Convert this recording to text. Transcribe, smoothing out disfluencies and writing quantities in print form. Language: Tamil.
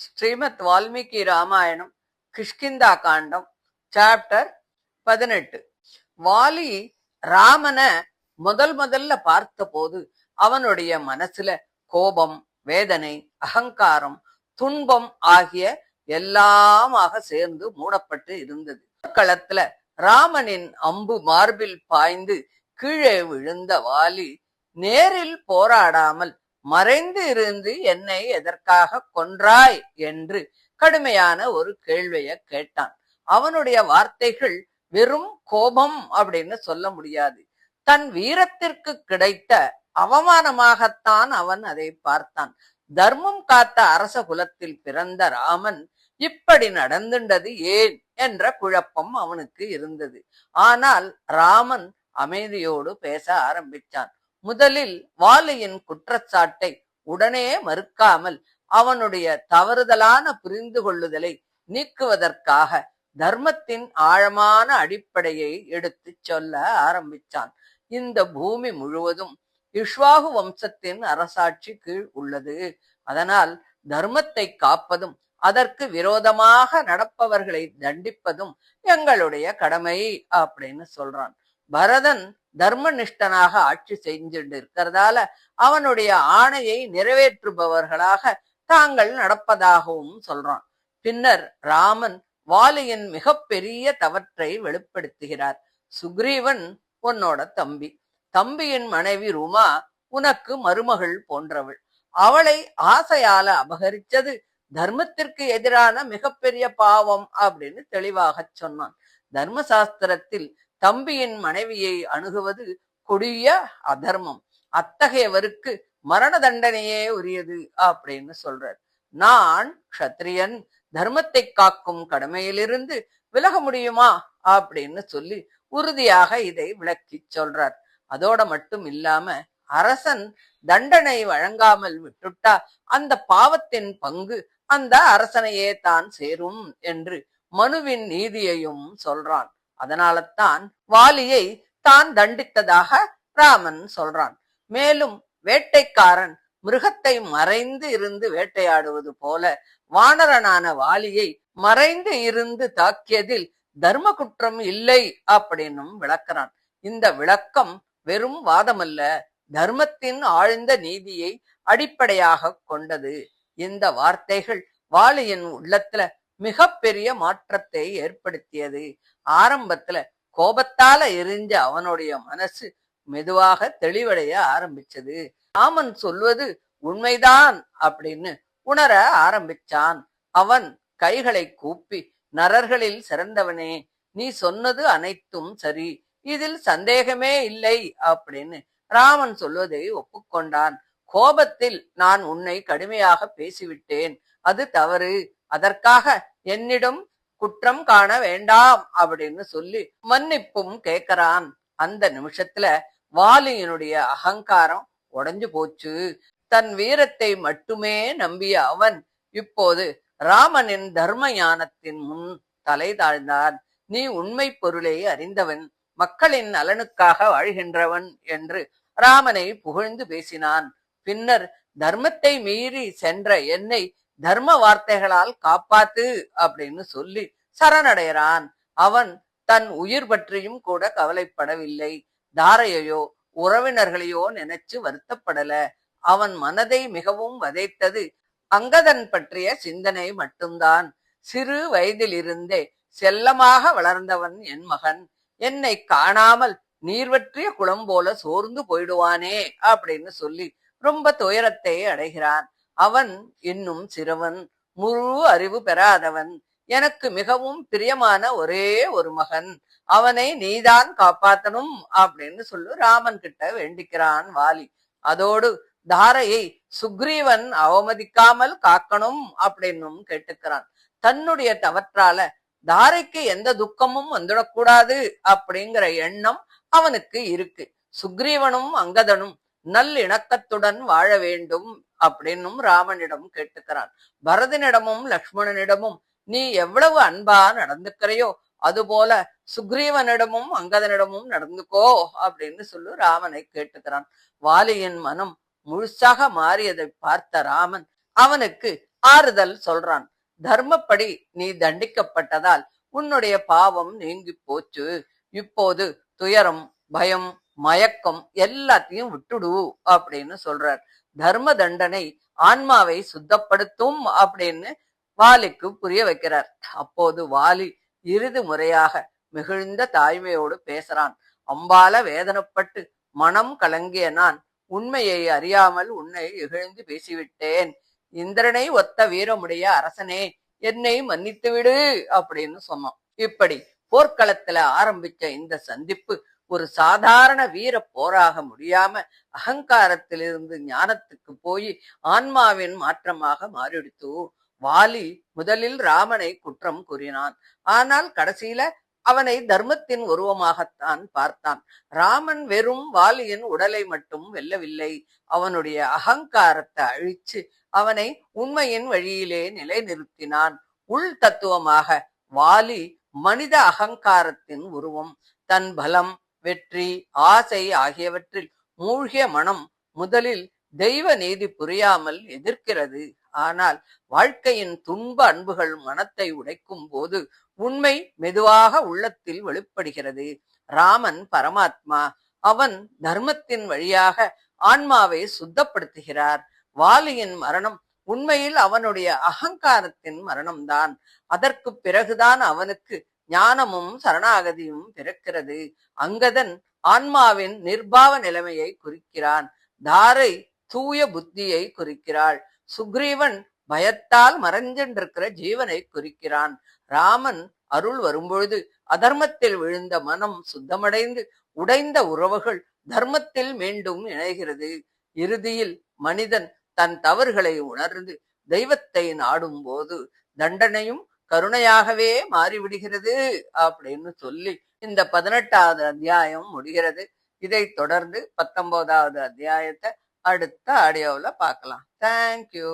ஸ்ரீமத் வால்மீகி ராமாயணம் கிஷ்கிந்தா காண்டம் சாப்டர் 18. வாலி ராமன முதல்ல பார்த்த போது அவனுடைய மனசுல கோபம், வேதனை, அகங்காரம், துன்பம் ஆகிய எல்லாமாக சேர்ந்து மூடப்பட்டு இருந்தது. களத்துல ராமனின் அம்பு மார்பில் பாய்ந்து கீழே விழுந்த வாலி நேரில் போராடாமல் மறைந்து இருந்து என்னை எதற்காக கொன்றாய் என்று கடுமையான ஒரு கேள்விய கேட்டான். அவனுடைய வார்த்தைகள் வெறும் கோபம் அப்படின்னு சொல்ல முடியாது. தன் வீரத்திற்கு கிடைத்த அவமானமாகத்தான் அவன் அதை பார்த்தான். தர்மம் காத்த அரச குலத்தில் பிறந்த ராமன் இப்படி நடந்துண்டது ஏன் என்ற குழப்பம் அவனுக்கு இருந்தது. ஆனால் ராமன் அமைதியோடு பேச ஆரம்பிச்சான். முதலில் வாலியின் குற்றச்சாட்டை உடனே மறுக்காமல் அவனுடைய தவறுதலான புரிந்து கொள்ளுதலை நீக்குவதற்காக தர்மத்தின் ஆழமான அடிப்படையை எடுத்து சொல்ல ஆரம்பிச்சான். இந்த பூமி முழுவதும் இஷ்வாகு வம்சத்தின் அரசாட்சி கீழ் உள்ளது. அதனால் தர்மத்தை காப்பதும் அதற்கு விரோதமாக நடப்பவர்களை தண்டிப்பதும் எங்களுடைய கடமை அப்படின்னு சொல்றான். பரதன் தர்மனிஷ்டனாக ஆட்சி செஞ்சுட்டு இருக்கிறதால அவனுடைய ஆணையை நிறைவேற்றுபவர்களாக தாங்கள் நடப்பதாகவும் சொல்றான். பின்னர் ராமன் வாலியின் மிக பெரிய தவற்றை வெளிப்படுத்துகிறார். சுக்ரீவன் உன்னோட தம்பி. தம்பியின் மனைவி ருமா உனக்கு மருமகள் போன்றவள். அவளை ஆசையால அபகரிச்சது தர்மத்திற்கு எதிரான மிகப்பெரிய பாவம் அப்படின்னு தெளிவாக சொன்னான். தர்மசாஸ்திரத்தில் தம்பியின் மனைவியை அணுகுவது கொடிய அதர்மம். அத்தகையவருக்கு மரண தண்டனையே உரியது அப்படின்னு சொல்றார். நான் க்ஷத்ரியன், தர்மத்தை காக்கும் கடமையிலிருந்து விலக முடியுமா அப்படின்னு சொல்லி உறுதியாக இதை விளக்கி சொல்றார். அதோட மட்டும் இல்லாம அரசன் தண்டனை வழங்காமல் விட்டுட்டா அந்த பாவத்தின் பங்கு அந்த அரசனையே தான் சேரும் என்று மனுவின் நீதியையும் சொல்றான். அதனால்தான் வாலியை தான் தண்டித்ததாக ராமன் சொல்றான். மேலும் வேட்டைக்காரன் மிருகத்தை மறைந்து இருந்து வேட்டையாடுவது போல வானரனான வாலியை மறைந்து இருந்து தாக்கியதில் தர்ம குற்றம் இல்லை அப்படின்னும் விளக்கிறான். இந்த விளக்கம் வெறும் வாதமல்ல, தர்மத்தின் ஆழ்ந்த நீதியை அடிப்படையாக கொண்டது. இந்த வார்த்தைகள் வாலியின் உள்ளத்துல மிக பெரிய மாற்றத்தை ஏற்படுத்தியது. ஆரம்பத்துல கோபத்தால எரிஞ்ச அவனுடைய மனசு மெதுவாக தெளிவடைய ஆரம்பிச்சது. ராமன் சொல்வது உண்மைதான் அப்படின்னு உணர ஆரம்பிச்சான். அவன் கைகளை கூப்பி, நரர்களில் சிறந்தவனே, நீ சொன்னது அனைத்தும் சரி, இதில் சந்தேகமே இல்லை அப்படின்னு ராமன் சொல்வதை ஒப்புக்கொண்டான். கோபத்தில் நான் உன்னை கடுமையாக பேசிவிட்டேன், அது தவறு, அதற்காக என்னிடம் குற்றம் காண வேண்டாம் அப்படின்னு சொல்லி மன்னிப்பும் கேட்கிறான். அந்த நிமிஷத்துல வாலியினுடைய அகங்காரம் உடைஞ்சு போச்சு. தன் வீரத்தை மட்டுமே நம்பிய அவன் இப்போது ராமனின் தர்ம ஞானத்தின் முன் தலை தாழ்ந்தான். நீ உண்மை பொருளை அறிந்தவன், மக்களின் நலனுக்காக வாழ்கின்றவன் என்று ராமனை புகழ்ந்து பேசினான். பின்னர் தர்மத்தை மீறி சென்ற என்னை தர்ம வார்த்தைகளால் காப்பாத்து அப்படின்னு சொல்லி சரணடைகிறான். அவன் தன் உயிர் பற்றியும் கூட கவலைப்படவில்லை. தாரையையோ உறவினர்களையோ நினைச்சு வருத்தப்படல. அவன் மனதை மிகவும் வதைத்தது அங்கதன் பற்றிய சிந்தனை மட்டும்தான். சிறு வயதிலிருந்தே செல்லமாக வளர்ந்தவன் என் மகன், என்னை காணாமல் நீர்வற்றிய குளம் போல சோர்ந்து போயிடுவானே அப்படின்னு சொல்லி ரொம்ப துயரத்தை அடைகிறான். அவன் இன்னும் சிறுவன், முழு அறிவு பெறாதவன். எனக்கு மிகவும் பிரியமான ஒரே ஒரு மகன், அவனை நீதான் காப்பாத்தணும் அப்படின்னு சொல்லு ராமன் கிட்ட வேண்டிக்கிறான் வாலி. அதோடு தாரையை சுக்ரீவன் அவமதிக்காமல் காக்கணும் அப்படின்னும் கேட்டுக்கிறான். தன்னுடைய தவற்றால தாரைக்கு எந்த துக்கமும் வந்துடக்கூடாது அப்படிங்கிற எண்ணம் அவனுக்கு இருக்கு. சுக்ரீவனும் அங்கதனும் நல்லிணக்கத்துடன் வாழ வேண்டும் அப்படின்னும் ராமனிடம் கேட்டுக்கிறான். பரதனிடமும் லக்ஷ்மணனிடமும் நீ எவ்வளவு அன்பா நடந்துக்கிறையோ அதுபோல சுக்ரீவனிடமும் அங்கதனிடமும் நடந்துக்கோ அப்படின்னு சொல்லு ராமனை கேட்டுக்கிறான். வாலியின் மனம் முழுசாக மாறியதை பார்த்த ராமன் அவனுக்கு ஆறுதல் சொல்றான். தர்மப்படி நீ தண்டிக்கப்பட்டதால் உன்னுடைய பாவம் நீங்கி போச்சு. இப்போது துயரம், பயம், மயக்கம் எல்லாத்தையும் விட்டுடு அப்படின்னு சொல்றார். தர்ம தண்டனை ஆன்மாவை சுத்தப்படுத்தும் அப்படின்னு வாலிக்கு புரிய வைக்கிறார். அப்போது வாலி இறுதி முறையாக மிகுந்த தாய்மையோடு பேசுறான். அம்பால வேதனைப்பட்டு மனம் கலங்கிய நான் உண்மையை அறியாமல் உன்னை இகழ்ந்து பேசிவிட்டேன். இந்திரனை ஒத்த வீரமுடைய அரசனே, என்னை மன்னித்து விடு அப்படின்னு சொன்னோம். இப்படி போர்க்களத்துல ஆரம்பிச்ச இந்த சந்திப்பு ஒரு சாதாரண வீர போராக முடியாம அகங்காரத்திலிருந்து ஞானத்துக்கு போய் ஆன்மாவின் மாற்றமாக மாறிடுத்து. வாலி முதலில் ராமனை குற்றம் கூறினான். ஆனால் கடைசியில அவனை தர்மத்தின் உருவமாகத்தான் பார்த்தான். ராமன் வெறும் வாலியின் உடலை மட்டும் வெல்லவில்லை, அவனுடைய அகங்காரத்தை அழிச்சு அவனை உண்மையின் வழியிலே நிலைநிறுத்தினான். உள் தத்துவமாக வாலி மனித அகங்காரத்தின் உருவம். தன் பலம், வெற்றி, ஆசை ஆகியவற்றில் மூழ்கிய மனம் முதலில் தெய்வ நீதி புரியாமல் எதிர்க்கிறது. ஆனால் வாழ்க்கையின் துன்ப அன்புகள் மனத்தை உடைக்கும் போது உண்மை மெதுவாக உள்ளத்தில் வெளிப்படுகிறது. ராமன் பரமாத்மா. அவன் தர்மத்தின் வழியாக ஆன்மாவை சுத்தப்படுத்துகிறார். வாலியின் மரணம் உண்மையில் அவனுடைய அகங்காரத்தின் மரணம்தான். அதற்கு பிறகுதான் அவனுக்கு ஞானமும் சரணாகதியும் பிறக்கிறது. அங்கதன் ஆன்மாவின் நிர்பாவ நிலைமையை குறிக்கிறான். தாரை தூய புத்தியை குறிக்கிறாள். சுக்ரீவன் பயத்தால் மறைஞ்சென்றிருக்கிற ஜீவனை குறிக்கிறான். ராமன் அருள் வரும்பொழுது அதர்மத்தில் விழுந்த மனம் சுத்தமடைந்து உடைந்த உறவுகள் தர்மத்தில் மீண்டும் இணைகிறது. இறுதியில் மனிதன் தன் தவறுகளை உணர்ந்து தெய்வத்தை நாடும் போது தண்டனையும் கருணையாகவே மாறிவிடுகிறது அப்படின்னு சொல்லி இந்த 18வது அத்தியாயம் முடிகிறது. இதை தொடர்ந்து 19வது அத்தியாயத்தை அடுத்த ஆடியோவில் பார்க்கலாம். தேங்க்யூ.